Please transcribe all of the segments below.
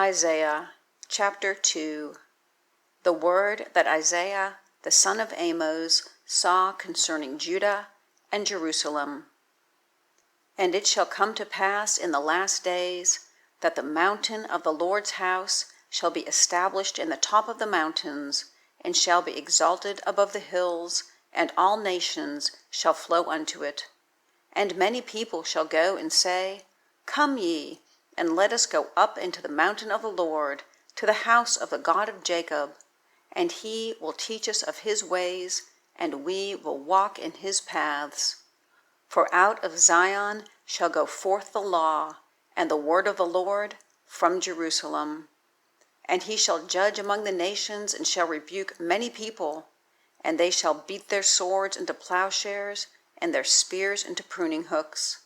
Isaiah chapter 2. The word that Isaiah the son of Amoz saw concerning Judah and Jerusalem. And it shall come to pass in the last days that the mountain of the Lord's house shall be established in the top of the mountains, and shall be exalted above the hills, and all nations shall flow unto it. And many people shall go and say, Come ye, and let us go up into the mountain of the Lord, to the house of the God of Jacob. And he will teach us of his ways, and we will walk in his paths. For out of Zion shall go forth the law, and the word of the Lord from Jerusalem. And he shall judge among the nations, and shall rebuke many people. And they shall beat their swords into plowshares, and their spears into pruninghooks.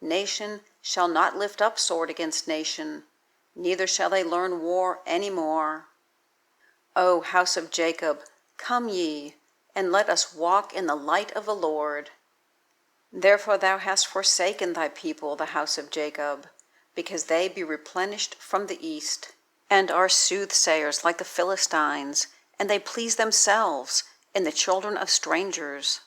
Nation shall not lift up sword against nation, neither shall they learn war any more. O house of Jacob, come ye, and let us walk in the light of the Lord. Therefore thou hast forsaken thy people, the house of Jacob, because they be replenished from the east, and are soothsayers like the Philistines, and they please themselves in the children of strangers.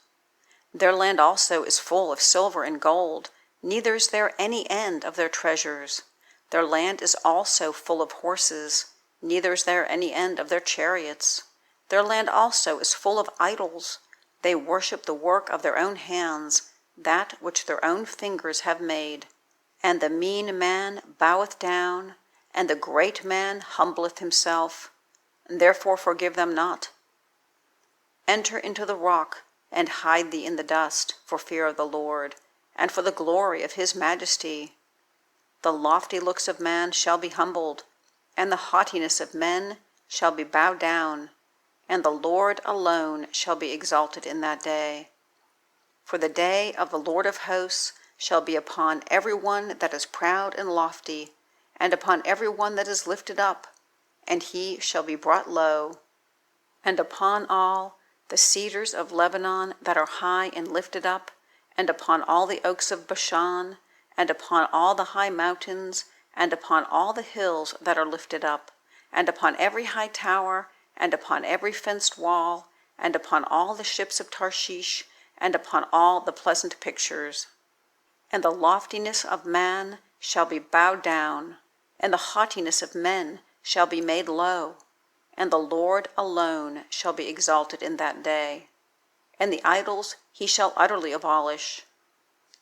Their land also is full of silver and gold, neither is there any end of their treasures. Their land is also full of horses, neither is there any end of their chariots. Their land also is full of idols. They worship the work of their own hands, that which their own fingers have made. And the mean man boweth down, and the great man humbleth himself. Therefore forgive them not. Enter into the rock, and hide thee in the dust, for fear of the Lord, and for the glory of his majesty. The lofty looks of man shall be humbled, and the haughtiness of men shall be bowed down, and the Lord alone shall be exalted in that day. For the day of the Lord of hosts shall be upon every one that is proud and lofty, and upon every one that is lifted up, and he shall be brought low. And upon all the cedars of Lebanon that are high and lifted up, and upon all the oaks of Bashan, and upon all the high mountains, and upon all the hills that are lifted up, and upon every high tower, and upon every fenced wall, and upon all the ships of Tarshish, and upon all the pleasant pictures. And the loftiness of man shall be bowed down, and the haughtiness of men shall be made low, and the Lord alone shall be exalted in that day. And the idols he shall utterly abolish.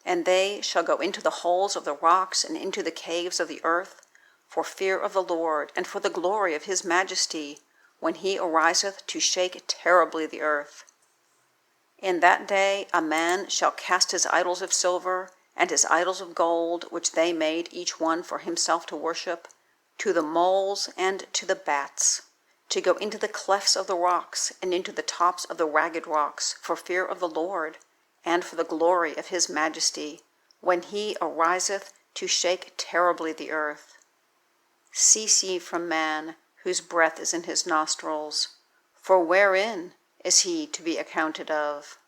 And they shall go into the holes of the rocks and into the caves of the earth, for fear of the Lord, and for the glory of his majesty, when he ariseth to shake terribly the earth. In that day a man shall cast his idols of silver, and his idols of gold, which they made each one for himself to worship, to the moles and to the bats, to go into the clefts of the rocks, and into the tops of the ragged rocks, for fear of the Lord, and for the glory of his majesty, when he ariseth to shake terribly the earth. Cease ye from man, whose breath is in his nostrils, for wherein is he to be accounted of?